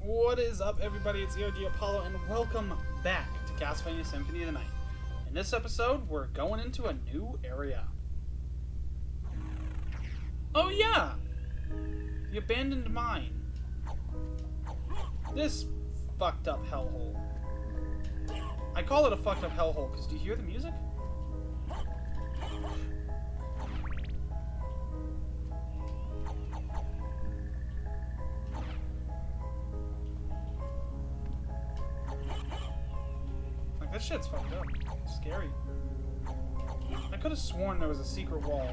What is up, everybody? It's ERG Apollo, and welcome back to Castlevania Symphony of the Night. In this episode, we're going into a new area. Oh yeah! The abandoned mine. This fucked up hellhole. I call it a fucked up hellhole because do you hear the music? Like, that shit's fucked up. It's scary. I could have sworn there was a secret wall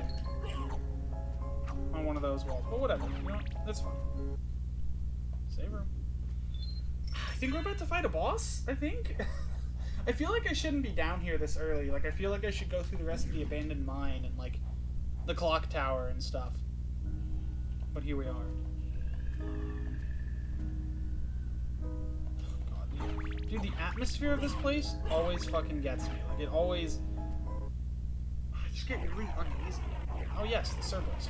on one of those walls, but whatever. You know what? That's fine. Save room. I think we're about to fight a boss, I think. I feel like I shouldn't be down here this early. Like, I feel like I should go through the rest of the abandoned mine and, like, the clock tower and stuff. But here we are. Oh, God. Dude, the atmosphere of this place always fucking gets me. Like, it always... I just get really uneasy. Oh, yes, the Cerberus.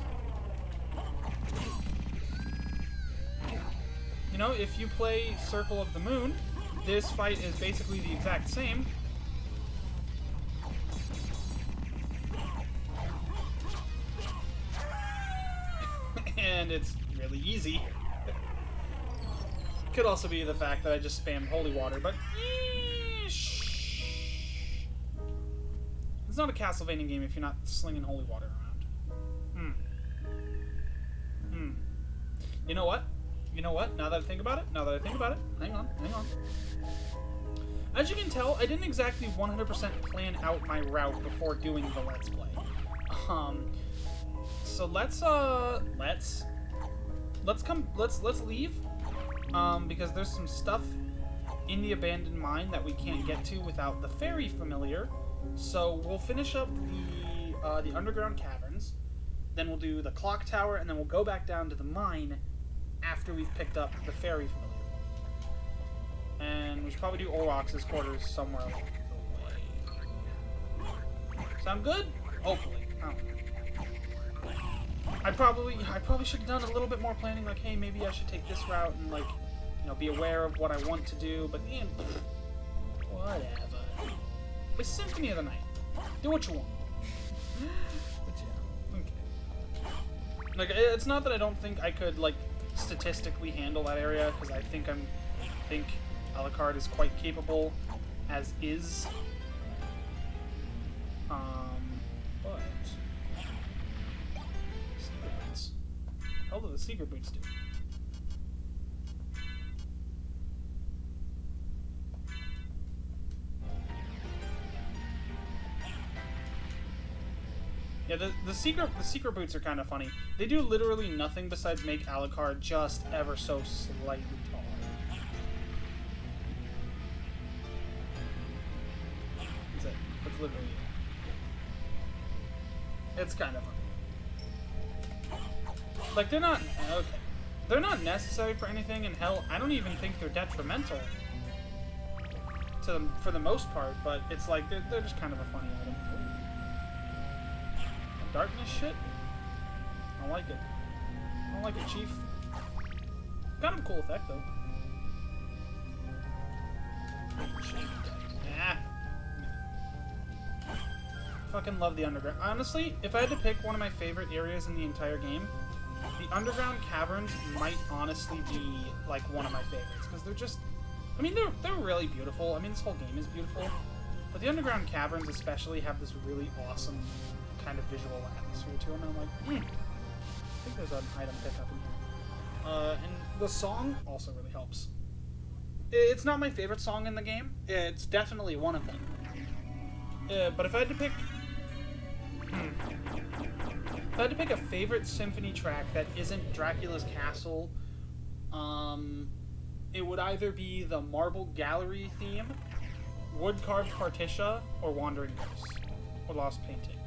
You know, if you play Circle of the Moon, this fight is basically the exact same. And it's really easy. Could also be the fact that I just spammed holy water, but it's not a Castlevania game if you're not slinging holy water around. You know what? You know what? Now that I think about it, hang on. As you can tell, I didn't exactly 100% plan out my route before doing the Let's Play. So let's leave, because there's some stuff in the abandoned mine that we can't get to without the fairy familiar. So we'll finish up the underground caverns, then we'll do the clock tower, and then we'll go back down to the mine after we've picked up the fairy familiar. And we should probably do Orox's quarters somewhere along the way. Sound good? Hopefully. I don't know. I probably should have done a little bit more planning, like, hey, maybe I should take this route and, like, you know, be aware of what I want to do, but man, whatever. It's Symphony of the Night. Do what you want. But yeah, okay. Like, it's not that I don't think I could, like, statistically handle that area, because I think Alucard is quite capable as is. But secret boots. How do the secret boots do? Yeah, the secret boots are kind of funny. They do literally nothing besides make Alucard just ever so slightly taller. That's it. That's literally it. It's kind of funny. Like, they're not... Okay. They're not necessary for anything, and hell, I don't even think they're detrimental to them for the most part, but it's like, they're just kind of a funny item. Darkness shit? I don't like it. I don't like it, Chief. Kind of a cool effect, though. Nah. Fucking love the underground. Honestly, if I had to pick one of my favorite areas in the entire game, the underground caverns might honestly be, like, one of my favorites. Because they're just... I mean, they're really beautiful. I mean, this whole game is beautiful. But the underground caverns especially have this really awesome kind of visual atmosphere to them, and I'm like, I think there's an item pickup in here. And the song also really helps. It's not my favorite song in the game. It's definitely one of them. But if I had to pick a favorite symphony track that isn't Dracula's Castle, it would either be the Marble Gallery theme, Wood-Carved Partitia, or Wandering Ghosts, or Lost Painting.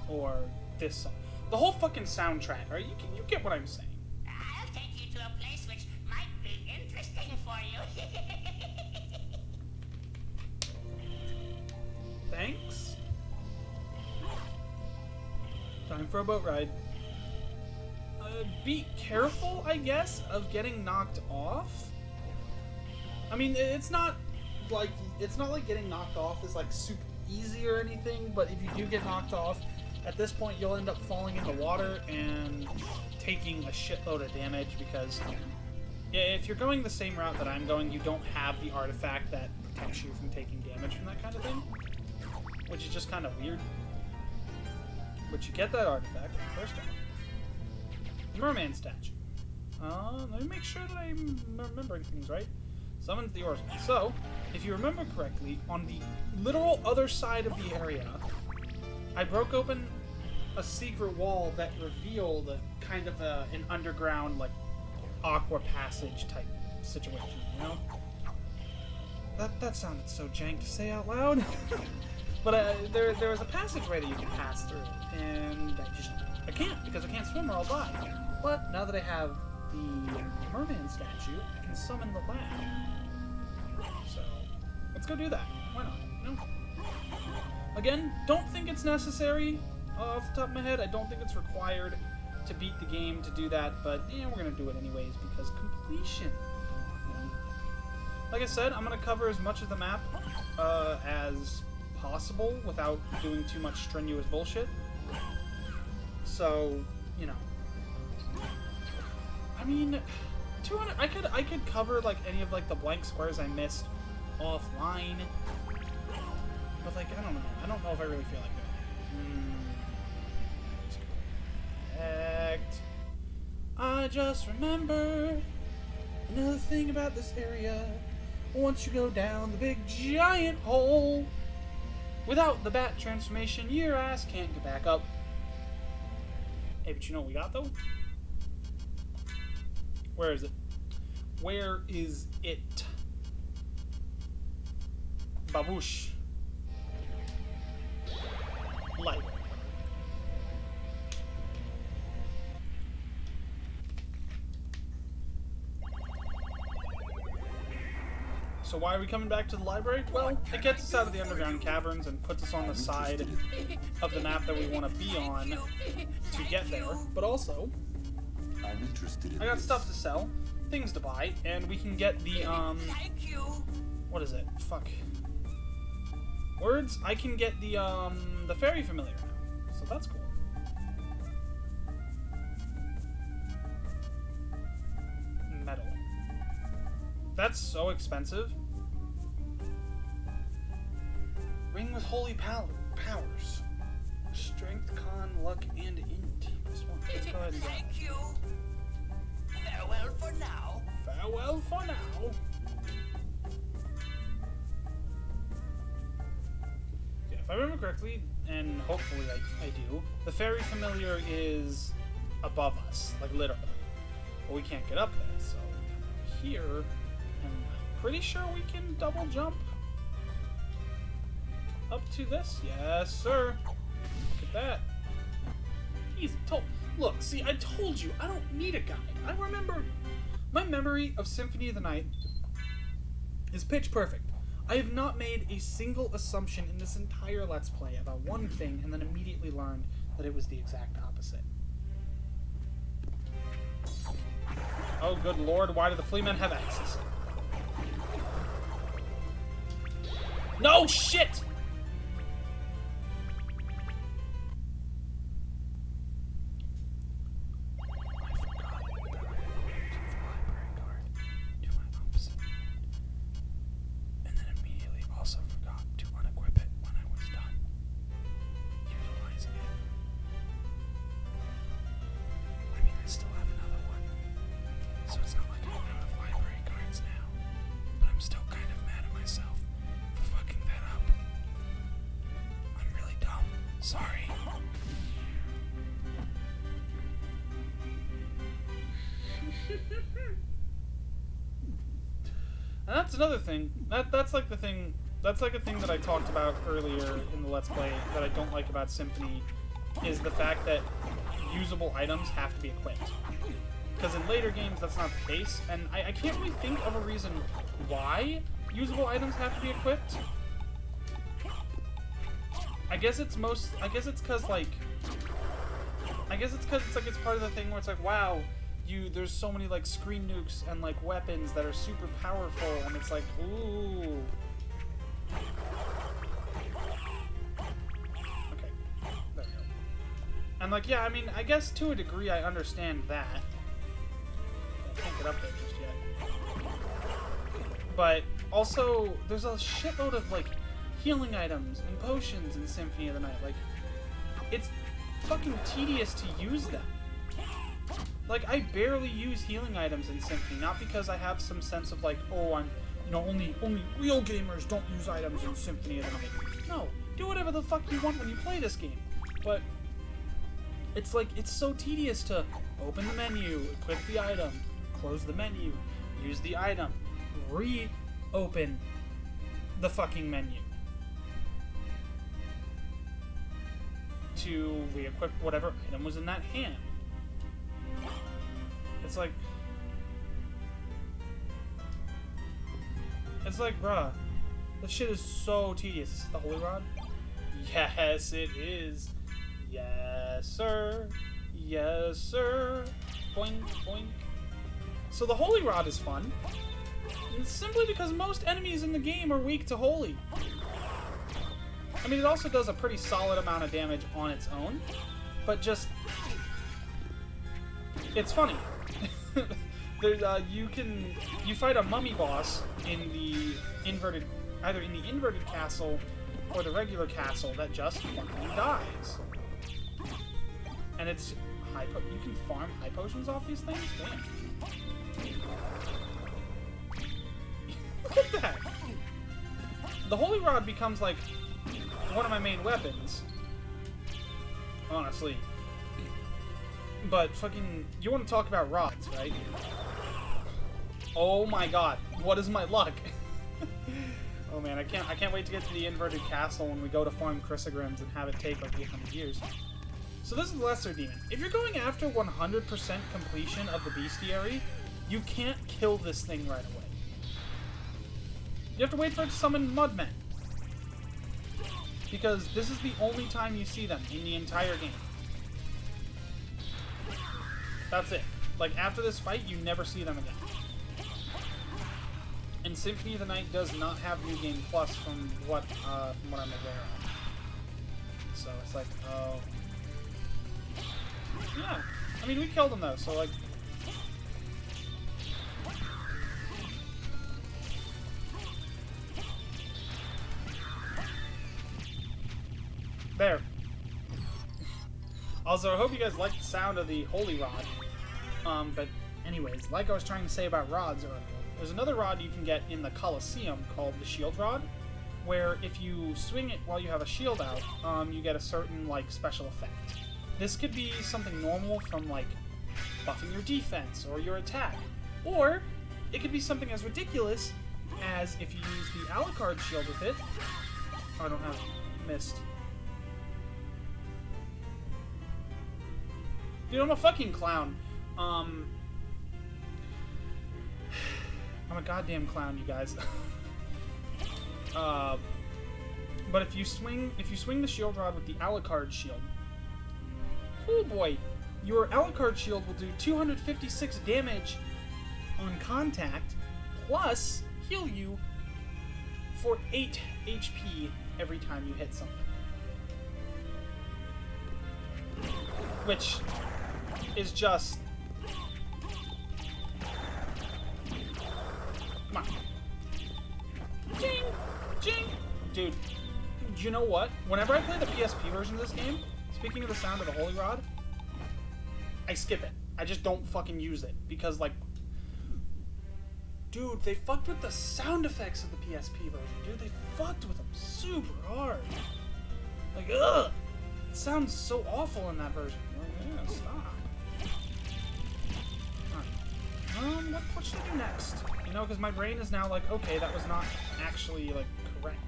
Or this song. The whole fucking soundtrack, right? You get what I'm saying. I'll take you to a place which might be interesting for you. Thanks. Time for a boat ride. Be careful, I guess, of getting knocked off. I mean, it's not like getting knocked off is like super easy or anything, but if you do get knocked off, at this point you'll end up falling in the water and taking a shitload of damage because if you're going the same route that I'm going, you don't have the artifact that protects you from taking damage from that kind of thing, which is just kind of weird. But you get that artifact first off. Merman statue. Let me make sure that I'm remembering things right. Summons the oarsman. So, if you remember correctly, on the literal other side of the area, I broke open a secret wall that revealed kind of an underground, like, aqua passage type situation, you know? That sounded so jank to say out loud. But there was a passageway that you can pass through, and I can't, because I can't swim or I'll die. But now that I have the merman statue, I can summon the lab. So, let's go do that. Why not? You know? Again, don't think it's necessary. Off the top of my head, I don't think it's required to beat the game to do that, but yeah, we're gonna do it anyways because completion. You know? Like I said, I'm gonna cover as much of the map as possible without doing too much strenuous bullshit. So, you know. I mean, 200. I could cover like any of like the blank squares I missed offline, but like I don't know. I don't know if I really feel like it. I just remember another thing about this area. Once you go down the big giant hole, without the bat transformation, your ass can't get back up. Hey, but you know what we got though? Where is it? Where is it? Baboosh. Light. So why are we coming back to the library? Well, it gets us out of the underground caverns and puts us on the side of the map that we want to be on to get there. But also, I'm interested in I got this. stuff to sell, things to buy, and we can get the, what is it? Fuck. Words? I can get the fairy familiar now, so that's cool. Metal. That's so expensive. Ring with holy powers. Strength, con, luck, and int. This one. Let's go ahead and grab it. you. Farewell for now. Farewell for now. Yeah, if I remember correctly, and hopefully I do, the fairy familiar is above us, like literally. But we can't get up there, so here, and I'm pretty sure we can double jump up to this. Yes, sir. Look at that. Easy. Look, see, I told you, I don't need a guide. I remember, my memory of Symphony of the Night is pitch perfect. I have not made a single assumption in this entire Let's Play about one thing and then immediately learned that it was the exact opposite. Oh, good lord, why do the flea men have axes? No, shit! Sorry. And that's another thing. That's like the thing. That's like a thing that I talked about earlier in the Let's Play that I don't like about Symphony, is the fact that usable items have to be equipped. Because in later games that's not the case, and I can't really think of a reason why usable items have to be equipped. I guess it's because it's part of the thing where it's like, wow, there's so many like screen nukes and like weapons that are super powerful, and it's like, ooh. Okay, there we go. And like, yeah, I mean, I guess to a degree I understand that. I can't get up there just yet. But also, there's a shitload of like healing items and potions in Symphony of the Night. Like, it's fucking tedious to use them. Like, I barely use healing items in Symphony, not because I have some sense of like, oh, I'm, you know, only real gamers don't use items in Symphony of the Night. No, do whatever the fuck you want when you play this game. But it's like, it's so tedious to open the menu, equip the item, close the menu, use the item, reopen the fucking menu to re-equip whatever item was in that hand. It's like, bruh, this shit is so tedious. Is this the Holy Rod? Yes, it is. Yes, sir. Yes, sir. Boink, boink. So the Holy Rod is fun, and simply because most enemies in the game are weak to Holy. I mean, it also does a pretty solid amount of damage on its own, but just, it's funny. There's you fight a mummy boss in the either in the inverted castle or the regular castle that just fucking dies. And it's you can farm high potions off these things? Damn. Look at that! The Holy Rod becomes like one of my main weapons. Honestly. But fucking, you want to talk about rods, right? Oh my god, what is my luck? Oh man, I can't wait to get to the inverted castle when we go to farm Chrysogrims and have it take like 800 years. So this is Lesser Demon. If you're going after 100% completion of the bestiary, you can't kill this thing right away. You have to wait for it to summon Mudmen. Because this is the only time you see them in the entire game. That's it. Like, after this fight, you never see them again. And Symphony of the Night does not have New Game Plus from what I'm aware of. So it's like, oh. Yeah. I mean, we killed them though, so like... There. Also, I hope you guys like the sound of the Holy Rod. But anyways, like I was trying to say about rods earlier, there's another rod you can get in the Colliseum called the Shield Rod, where if you swing it while you have a shield out, you get a certain, like, special effect. This could be something normal from, like, buffing your defense or your attack. Or it could be something as ridiculous as if you use the Alucard shield with it. Oh, I don't have mist. Dude, I'm a fucking clown. I'm a goddamn clown, you guys. But if you swing the shield rod with the Alucard shield, oh boy, your Alucard shield will do 256 damage on contact, plus heal you for 8 HP every time you hit something. Which is just... Come on. Jing! Jing! Dude, you know what? Whenever I play the PSP version of this game, speaking of the sound of the Holy Rod, I skip it. I just don't fucking use it. Because, like... Dude, they fucked with the sound effects of the PSP version. Dude, they fucked with them super hard. Like, ugh! It sounds so awful in that version. Like, yeah, stop. Alright. What should I do next? You know, because my brain is now like, okay, that was not actually, like, correct.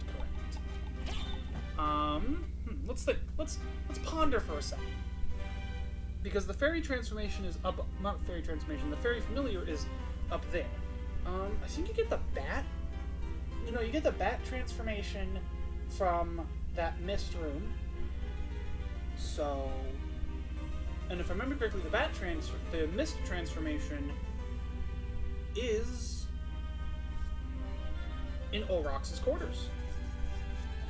Let's think. Let's ponder for a second. Because the fairy transformation is up, not fairy transformation, the fairy familiar is up there. I think you get the bat. You know, you get the bat transformation from that mist room. So, And if I remember correctly, the mist transformation is in Olrox's quarters.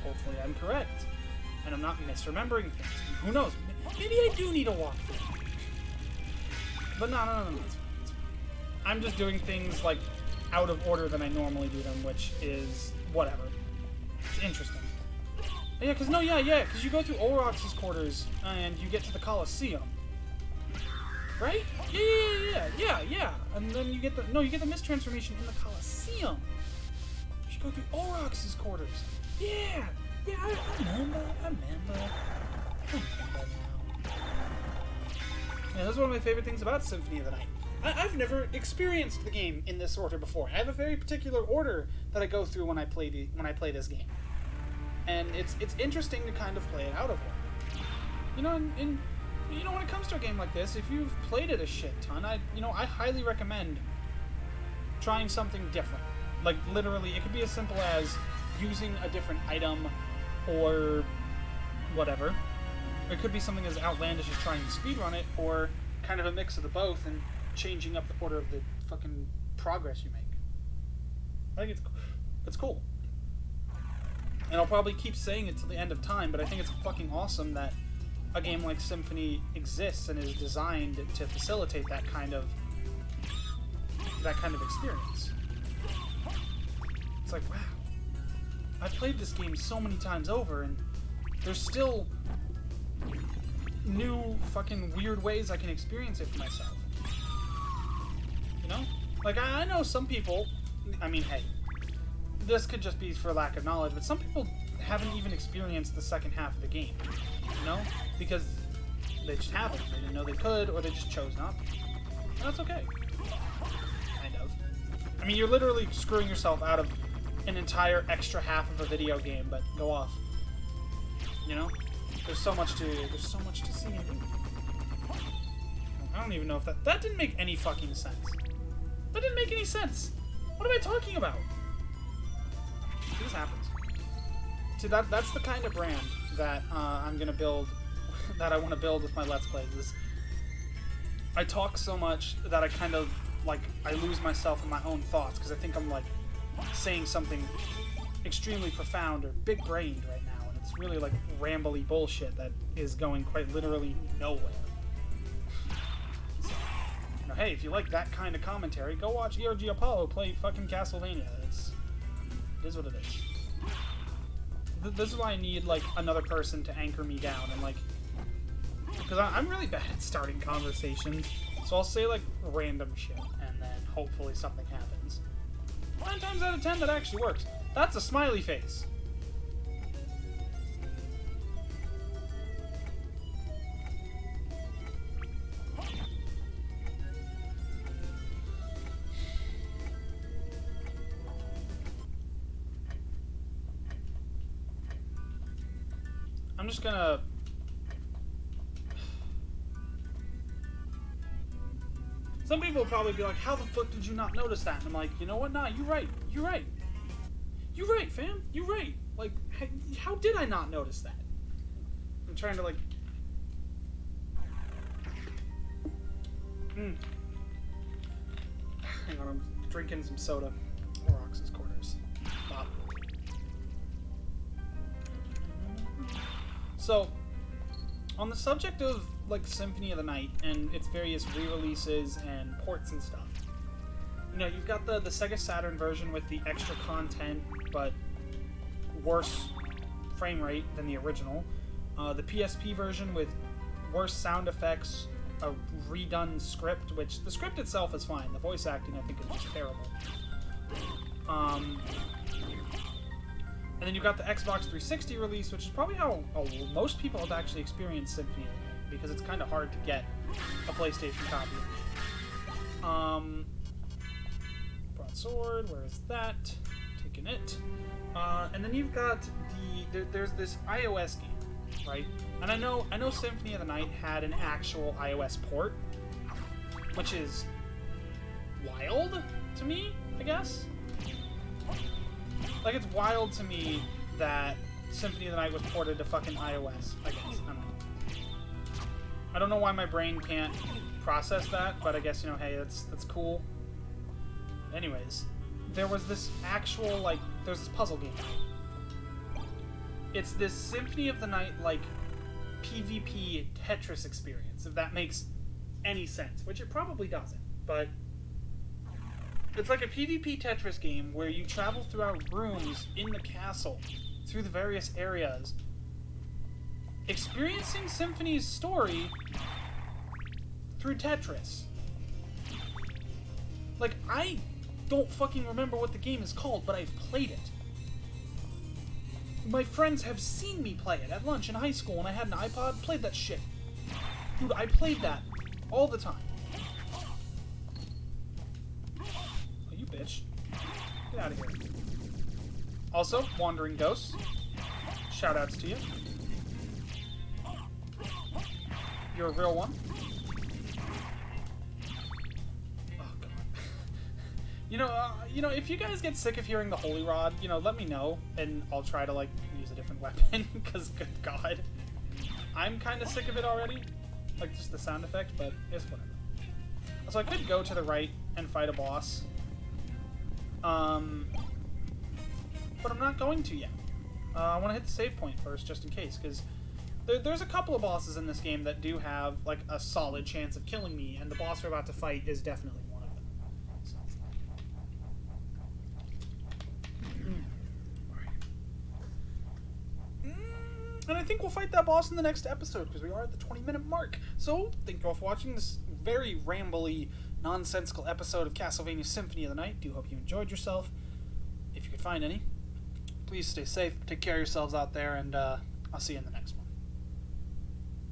Hopefully I'm correct. And I'm not misremembering things. Who knows? Maybe I do need a walkthrough. But no, it's fine. I'm just doing things, like, out of order than I normally do them, which is whatever. It's interesting. Yeah, because you go through Olrox's quarters and you get to the Colliseum. Right? Yeah. And then you get the mist transformation in the Colosseum. You should go through Olrox's quarters. Yeah, I remember now. Yeah, that's one of my favorite things about Symphony of the Night. I've never experienced the game in this order before. I have a very particular order that I go through when I play this game, and it's interesting to kind of play it out of order. And when it comes to a game like this, if you've played it a shit ton, I highly recommend trying something different. Like, literally, it could be as simple as using a different item or whatever. It could be something as outlandish as trying to speedrun it, or kind of a mix of the both and changing up the order of the fucking progress you make. I think it's cool. And I'll probably keep saying it till the end of time, but I think it's fucking awesome that a game like Symphony exists and is designed to facilitate that kind of experience. It's like, wow, I've played this game so many times over, and there's still new fucking weird ways I can experience it for myself. Like, I know some people, I mean, hey, this could just be for lack of knowledge, but some people haven't even experienced the second half of the game, because they just haven't. They didn't know they could, or they just chose not to. And that's okay. Kind of. I mean, you're literally screwing yourself out of an entire extra half of a video game, but go off. There's so much to see and do. I don't even know if that didn't make any fucking sense. That didn't make any sense. What am I talking about? This happens. See, that's the kind of brand that I'm gonna build, that I want to build with my Let's Plays. Is I talk so much that I kind of, like, I lose myself in my own thoughts, because I think I'm, like, saying something extremely profound or big-brained right now, and it's really, like, rambly bullshit that is going quite literally nowhere. So, hey, if you like that kind of commentary, go watch ERG Apollo play fucking Castlevania. It is what it is. This is why I need, like, another person to anchor me down, and, like, because I'm really bad at starting conversations, so I'll say, like, random shit, and then hopefully something happens. 9 times out of 10 that actually works. That's a smiley face. I'm just gonna... Some people will probably be like, how the fuck did you not notice that? And I'm like, you know what? Nah, you're right. You're right. You're right, fam. You're right. Like, how did I not notice that? I'm trying to, like... Hang on, I'm drinking some soda. Olrox's quarters. Bop. So, on the subject of, like, Symphony of the Night and its various re-releases and ports and stuff, you've got the Sega Saturn version with the extra content, but worse frame rate than the original. The PSP version with worse sound effects, a redone script, which the script itself is fine. The voice acting, I think, is just terrible. And then you've got the Xbox 360 release, which is probably how most people have actually experienced Symphony, because it's kind of hard to get a PlayStation copy. Broadsword, where is that? Taking it. And then you've got there's this iOS game, right? And I know Symphony of the Night had an actual iOS port, which is wild to me, I guess. Like, it's wild to me that Symphony of the Night was ported to fucking iOS, I guess. I don't know. I don't know why my brain can't process that, but I guess, you know, hey, that's cool. Anyways, there was this actual, like, there's this puzzle game. It's this Symphony of the Night, like, PvP Tetris experience, if that makes any sense, which it probably doesn't, but it's like a PvP Tetris game where you travel throughout rooms in the castle, through the various areas, experiencing Symphony's story through Tetris. Like, I don't fucking remember what the game is called, but I've played it. My friends have seen me play it at lunch in high school when I had an iPod, played that shit. Dude, I played that all the time. Oh, you bitch. Get out of here. Also, Wandering Ghosts. Shoutouts to you. You're a real one. Oh, God. You know, if you guys get sick of hearing the Holy Rod, you know, let me know, and I'll try to, like, use a different weapon, because, good God. I'm kind of sick of it already. Like, just the sound effect, but it's whatever. So I could go to the right and fight a boss. But I'm not going to yet. I want to hit the save point first, just in case, because there's a couple of bosses in this game that do have, like, a solid chance of killing me, and the boss we're about to fight is definitely one of them. So. And I think we'll fight that boss in the next episode, because we are at the 20-minute mark. So, thank you all for watching this very rambly, nonsensical episode of Castlevania Symphony of the Night. Do hope you enjoyed yourself. If you could find any, please stay safe, take care of yourselves out there, and I'll see you in the next one.